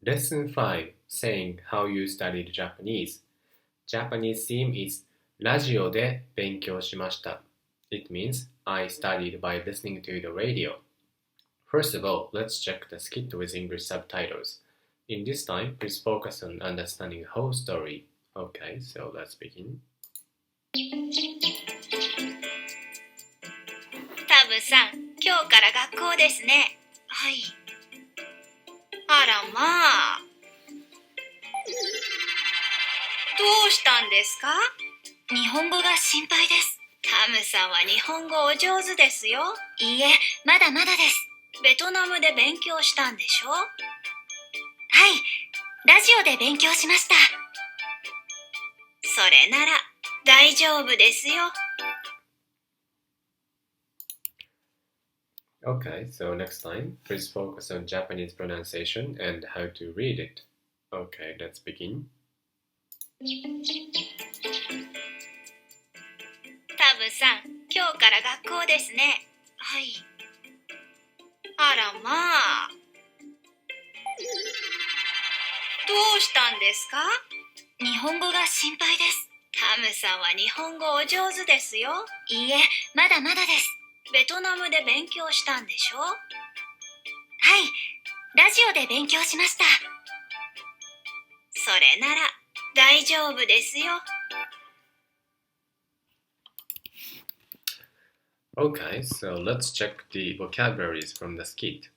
Lesson 5 Saying how you studied Japanese. Japanese theme is ラジオで勉強しました. It means I studied by listening to the radio. First of all, let's check the skit with English subtitles. In this time, please focus on understanding the whole story. Okay, so let's begin. タブさん、今日から学校ですね。はい。あらまあ。どうしたんですか？日本語が心配です。タムさんは日本語お上手ですよ。いいえ、まだまだです。ベトナムで勉強したんでしょ？はい、ラジオで勉強しました。それなら大丈夫ですよ。Okay, so next time, please focus on Japanese pronunciation and how to read it. Okay, let's begin. タブさん、今日から学校ですね。はい。あらまあ。どうしたんですか？日本語が心配です。タムさんは日本語お上手ですよ。いいえ、まだまだです。ベトナムで勉強したんでしょ？はい、ラジオで勉強しました。それなら大丈夫ですよ。Okay, so let's check the vocabularies from the skit.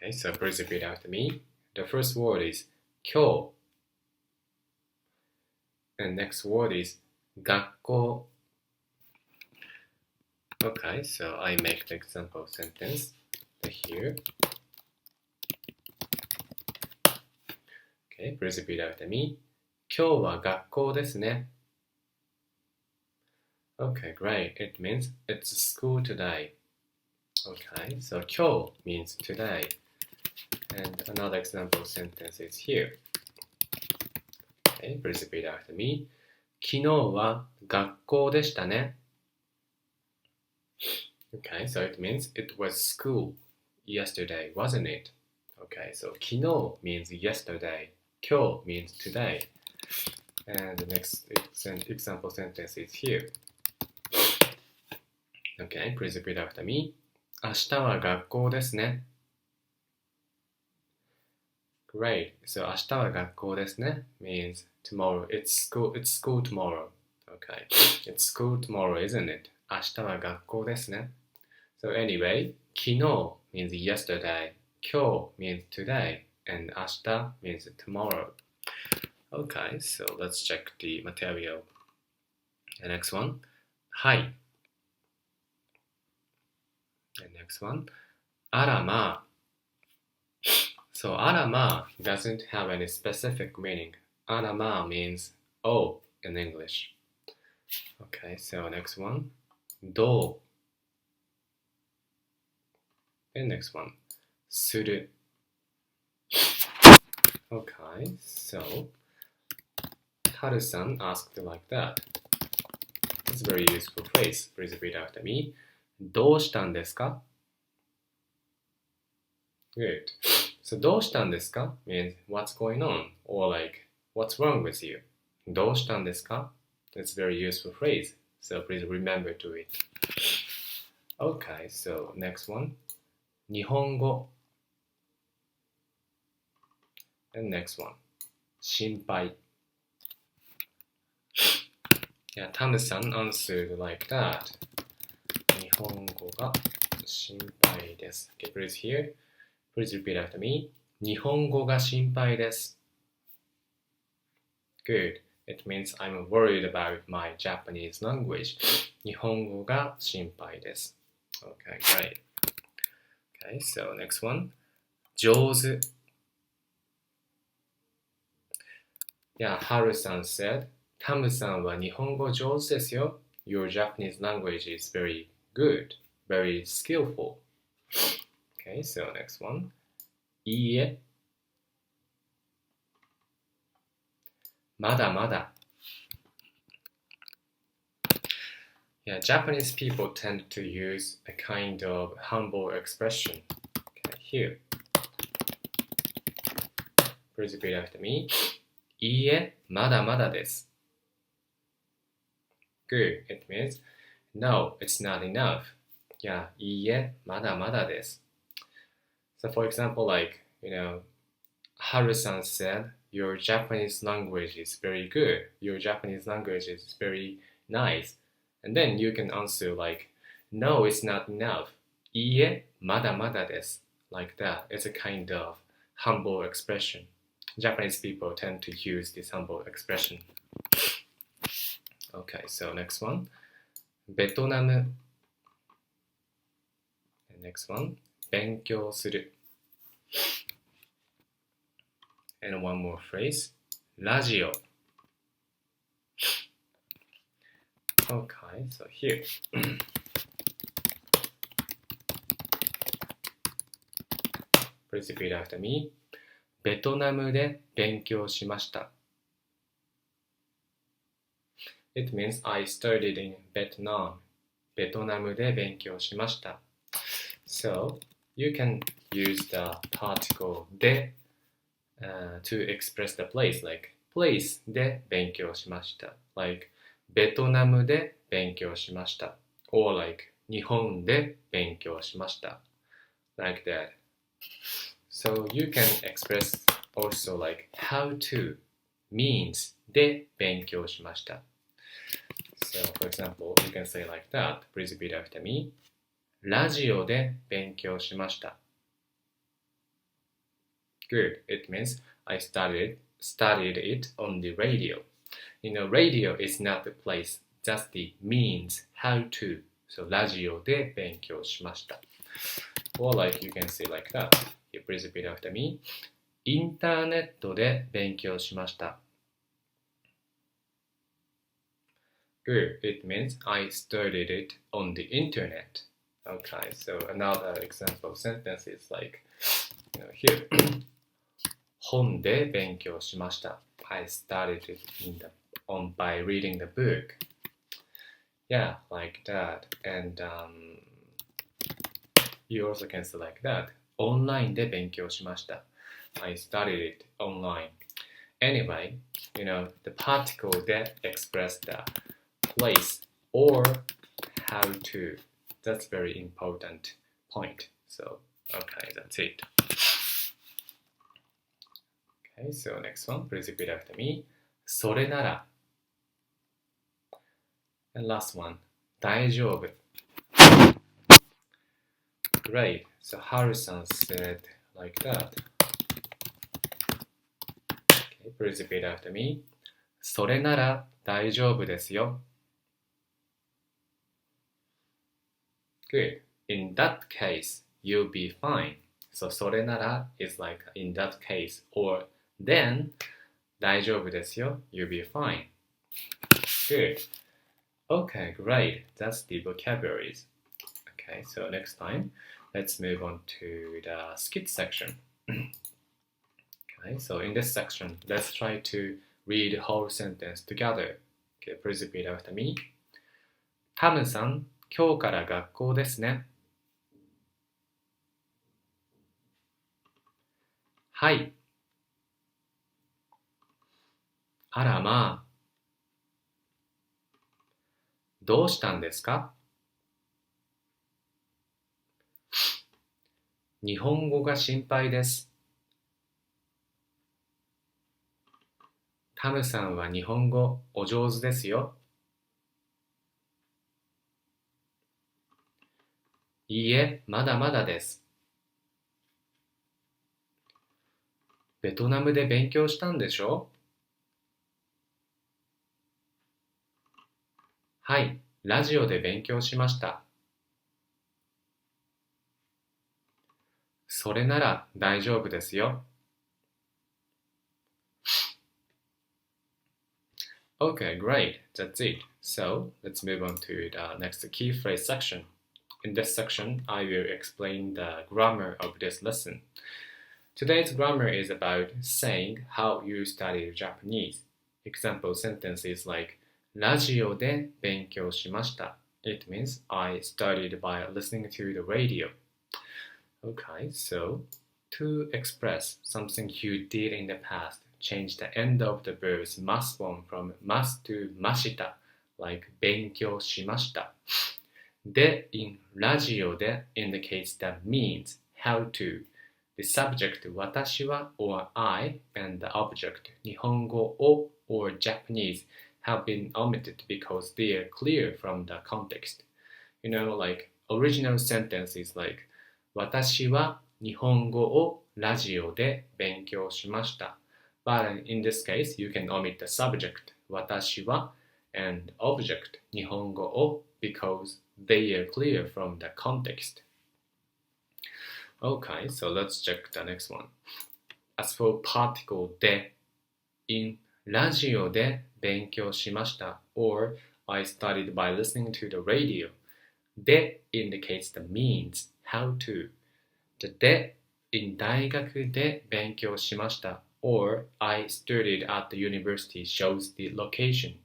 Okay, so please repeat after me. The first word is 今日 and next word is 学校. Okay, so I make the example sentence here. Okay, please repeat after me. 今日は学校ですね. Okay, great. It means it's school today. Okay, so 今日 means today. And another example sentence is here. Okay, please repeat after me. 昨日は学校でしたね. Okay, so it means it was school yesterday, wasn't it? Okay, so 昨日 means yesterday. 今日 means today. And the next example sentence is here. Okay, please repeat after me. 明日は学校ですね. Great. So 明日は学校ですね means tomorrow. It's school tomorrow. Okay. It's school tomorrow, isn't it? 明日は学校ですね. So anyway, 昨日 means yesterday. 今日 means today. And 明日 means tomorrow. Okay, so let's check the material. The next one. はい。And next one. あらまあ. So あらま doesn't have any specific meaning. あらま means oh in English. Okay, so next one. どう And next one. する Okay, so Haru-san asked like that. It's a very useful phrase. Please repeat after me. どうしたんですか? Good. So どうしたんですか means what's going on or like what's wrong with you. どうしたんですか That's a very useful phrase. So please remember to it. Okay, so next one. 日本語 And next one. 心配 Yeah, Tamu-san answered like that. 日本語が心配です Okay, please here. Please repeat after me. 日本語が心配です Good. It means I'm worried about my Japanese language. 日本語が心配です Okay, great. Okay, so next one. 上手 Yeah, Haru-san said, Tamu-san は日本語上手ですよ Your Japanese language is very good, very skillful. Okay, so next one. いいえ。まだまだ。Yeah, Japanese people tend to use a kind of humble expression. Okay, here. Please repeat after me. いいえ、まだまだです。Good. It means, no, it's not enough. Yeah, いいえ、まだまだです。So for example, like, Haru-san said, your Japanese language is very good. Your Japanese language is very nice. And then you can answer like, no, it's not enough. いいえ、まだまだです。Like that. It's a kind of humble expression. Japanese people tend to use this humble expression. Okay, so next one. ベトナム. Next one. 勉強する. And one more phrase. ラジオ. Okay, so here. Please repeat after me. ベトナムで勉強しました。It means I studied in Vietnam. ベトナムで勉強しました。So, you can use the particle で、to express the place, like place で勉強しました。Like, ベトナムで勉強しました。Or like, 日本で勉強しました。Like that. So you can express also like how to means で勉強しました。So for example, you can say like that. Please repeat after me. ラジオで勉強しました。Good. It means I studied it on the radio. Radio is not the place, just the means how to. So ラジオで勉強しました。Or like you can say like that. Please repeat after me. インターネットで勉強しました。Good. It means I studied it on the internet. Okay, so another example sentence is like, here. 本で勉強しました。I studied it by reading the book. Yeah, like that. And you also can say like that. オンラインで勉強しました。I studied it online. Anyway, the particle that express the place or how to. That's very important point. So, okay, that's it. Okay, so next one, please repeat after me. それなら. And last one, 大丈夫. Great. So Haru-san said like that. Okay, please repeat after me. それなら大丈夫ですよ. Good. In that case, you'll be fine. So それなら is like in that case or then 大丈夫ですよ. You'll be fine. Good. Okay, great. That's the vocabularies. Okay, so next time, let's move on to the skit section. Okay, so in this section, let's try to read the whole sentence together. Okay, please repeat after me. タムさん、今日から学校ですね。はい。あらまあ。どうしたんですか？日本語が心配です。タムさんは日本語お上手ですよ。いいえ、まだまだです。ベトナムで勉強したんでしょ？はい、ラジオで勉強しました。それなら大丈夫ですよ。Okay, great. That's it. So, let's move on to the next key phrase section. In this section, I will explain the grammar of this lesson. Today's grammar is about saying how you study Japanese. Example sentences like ラジオで勉強しました. It means I studied by listening to the radio. Okay, so To express something you did in the past, change the end of the verbs must form from must to mashita, like 勉強しました。で in ラジオで indicates the means, how to. The subject 私は or I and the object 日本語を or Japanese have been omitted because they are clear from the context. You know, like original sentence is like 私は日本語をラジオで勉強しました。But in this case, you can omit the subject 私は and object 日本語を because they are clear from the context. Okay, so let's check the next one. As for particle で in ラジオで勉強しました or I studied by listening to the radio. で indicates the means, how to. The で in 大学で勉強しました or I studied at the university shows the location.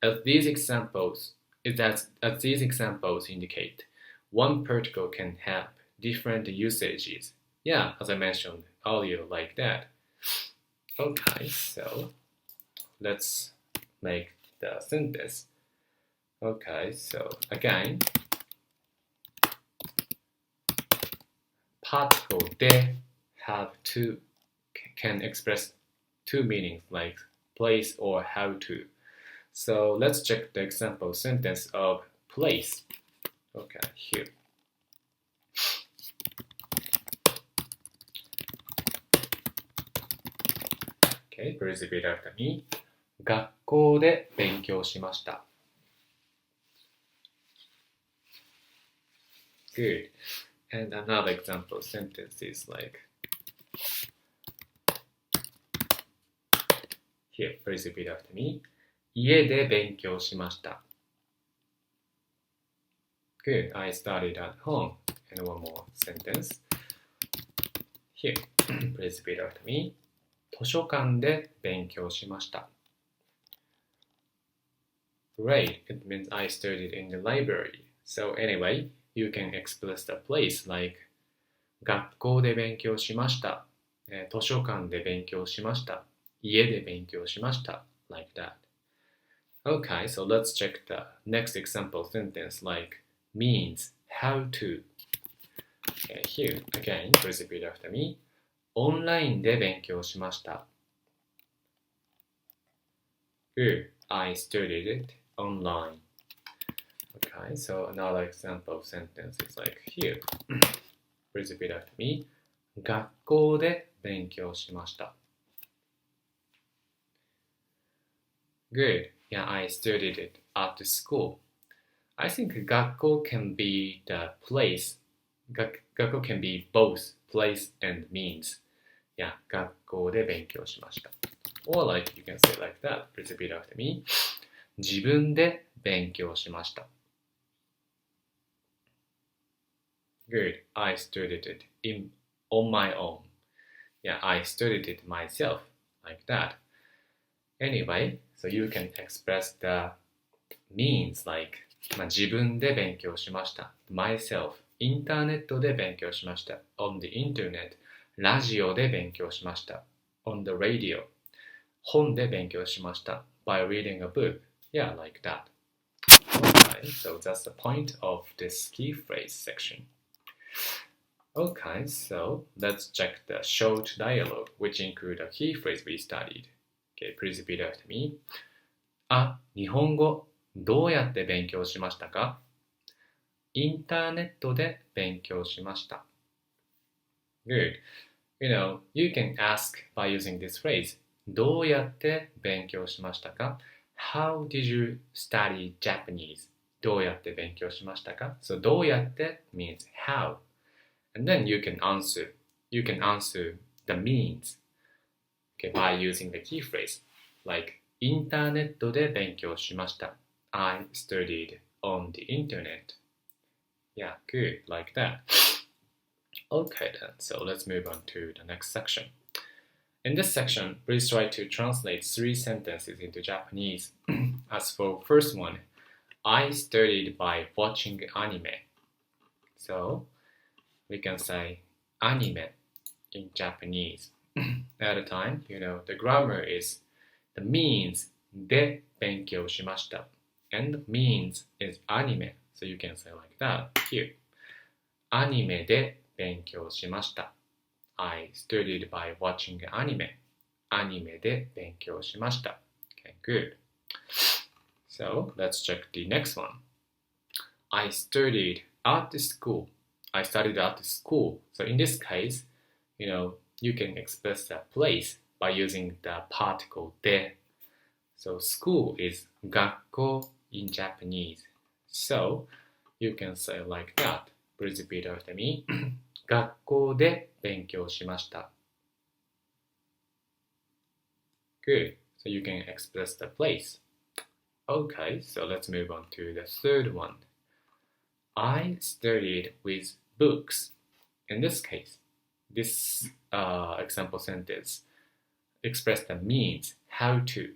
As these examples indicate, one particle can have different usages. Yeah, as I mentioned earlier, like that. Okay, so let's make the sentence. Okay, so again, particle で can express two meanings like place or how to. So let's check the example sentence of place. Okay, here. Okay, please repeat after me. 学校で勉強しました。Good. And another example sentence is like here, please repeat after me. 家で勉強しました。Good. I studied at home. And one more sentence. Here, please repeat after me. 図書館で勉強しました。Great. It means I studied in the library. So anyway, you can express the place like 学校で勉強しました。図書館で勉強しました。家で勉強しました。Like that. Okay, so let's check the next example sentence like means, how to. Okay, here, again, please repeat after me. オンラインで勉強しました。Good. I studied it online. Okay, so another example sentence is like here. Please repeat after me. 学校で勉強しました。Good. Yeah, I studied it at the school. I think 学校 can be the place. 学校 can be both place and means. Yeah, 学校で勉強しました。Or like you can say like that. Please repeat after me. 自分で勉強しました。Good. I studied it on my own. Yeah, I studied it myself. Like that. Anyway, so you can express the means like 自分で勉強しました。myself. インターネットで勉強しました。on the internet. ラジオで勉強しました。on the radio. 本で勉強しました。by reading a book. Yeah, like that. Okay, so that's the point of this key phrase section. Okay, so let's check the short dialogue, which include a key phrase we studied. Okay, please repeat after me. あ、日本語どうやって勉強しましたか？インターネットで勉強しました。Good. You know, you can ask by using this phrase. どうやって勉強しましたか？ How did you study Japanese? どうやって勉強しましたか？ So どうやって means how. And then you can answer the means, okay, by using the key phrase. Like インターネットで勉強しました。I studied on the internet. Yeah, good, like that. Okay then, so let's move on to the next section. In this section, please try to translate 3 sentences into Japanese. As for first one, I studied by watching anime. So, we can say anime. in Japanese. At a time, the grammar is the means で勉強しました and the means is anime. So you can say like that here. アニメで勉強しました。I studied by watching anime. アニメで勉強しました。Okay, good. So let's check the next one. I studied at the school. I studied at the school. So in this case, you can express the place by using the particle で. So school is 学校 in Japanese. So you can say like that. Please repeat after me. 学校で勉強しました。Good. So you can express the place. Okay, so let's move on to the third one. I studied with books. In this case, this example sentence express the means how to.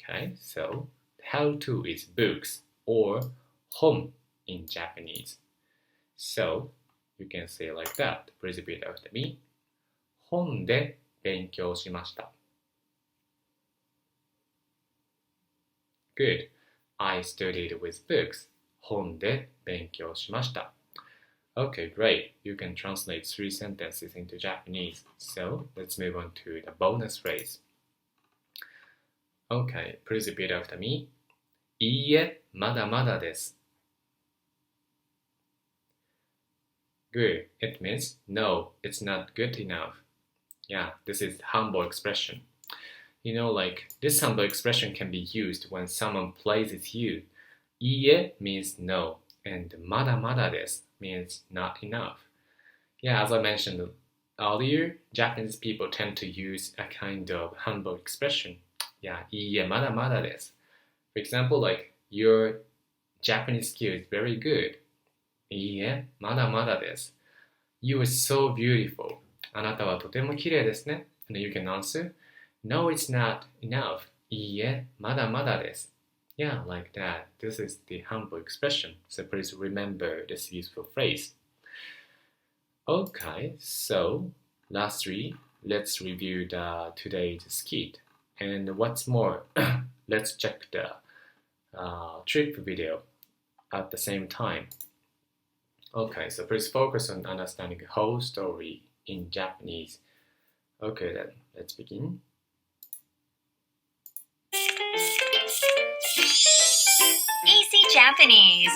Okay, so how to is books or 本 in Japanese. So you can say like that. Please repeat after me. 本で勉強しました。Good. I studied with books. 本で勉強しました。Okay, great. You can translate 3 sentences into Japanese. So let's move on to the bonus phrase. Okay, please repeat after me. いいえ、まだまだです。Good. It means no, it's not good enough. Yeah, this is humble expression. Like this humble expression can be used when someone praises you. いいえ means no, and まだまだです means not enough. Yeah, as I mentioned earlier, Japanese people tend to use a kind of humble expression. Yeah, いいえ、まだまだです. For example, like your Japanese skill is very good. いいえ、まだまだです. You are so beautiful. あなたはとても綺麗ですね. And you can answer, no, it's not enough. いいえ、まだまだです. Yeah, like that. This is the humble expression. So please remember this useful phrase. Okay, so lastly, let's review today's skit. And what's more, let's check the trip video at the same time. Okay, so please focus on understanding the whole story in Japanese. Okay, then let's begin. Easy Japanese.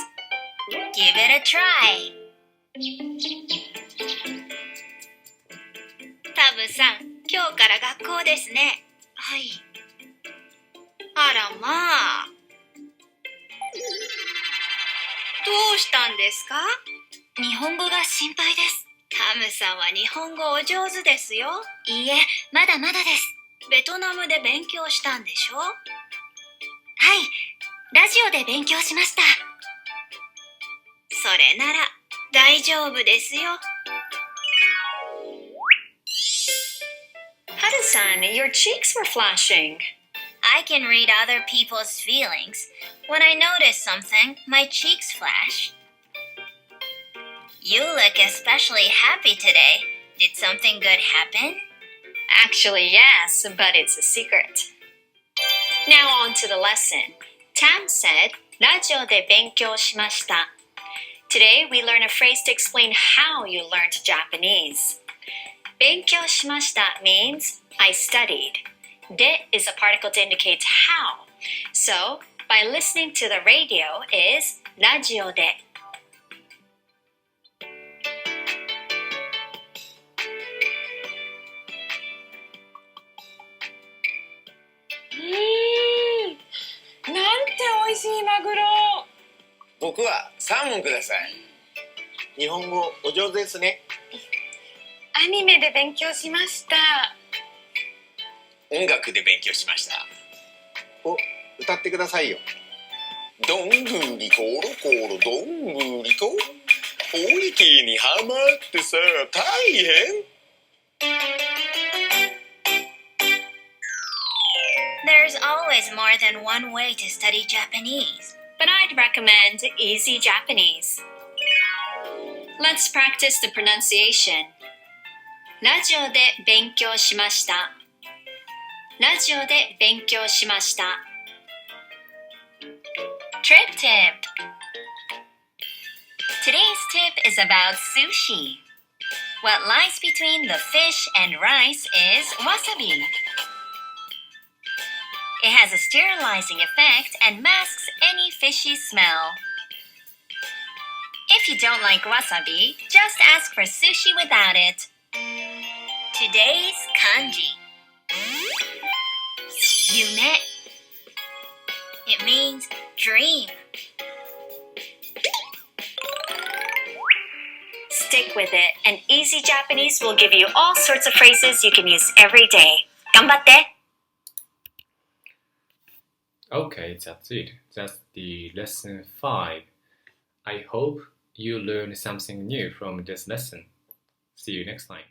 Give it a try. タブさん、今日から学校ですね。はい。あらまあ。どうしたんですか？日本語が心配です。タムさんは日本語お上手ですよ。いいえ、まだまだです。ベトナムで勉強したんでしょ？はい、ラジオで勉強しました。それなら大丈夫ですよ。Haru-san, your cheeks were flashing. I can read other people's feelings. When I notice something, my cheeks flash. You look especially happy today. Did something good happen? Actually, yes, but it's a secret. Now on to the lesson. Tam said, ラジオで勉強しました. Today, we learn a phrase to explain how you learned Japanese. 勉強しました means I studied. で is a particle to indicate how. So, by listening to the radio is ラジオで. Mmm, なんて美味しいマグロ。僕はサーモンください。日本語お上手ですね。アニメで勉強しました。音楽で勉強しました。お、歌ってくださいよ。どんぐりころころどんぐりとお池にはまってさ大変。There's always more than one way to study Japanese. But I'd recommend Easy Japanese. Let's practice the pronunciation. ラジオで勉強しました。ラジオで勉強しました。Trip tip. Today's tip is about sushi. What lies between the fish and rice is wasabi. It has a sterilizing effect and masks any fishy smell. If you don't like wasabi, just ask for sushi without it. Today's kanji. Yume. It means dream. Stick with it, and Easy Japanese will give you all sorts of phrases you can use every day. 頑張って! Okay, that's it. That's the lesson 5. I hope you learned something new from this lesson. See you next time.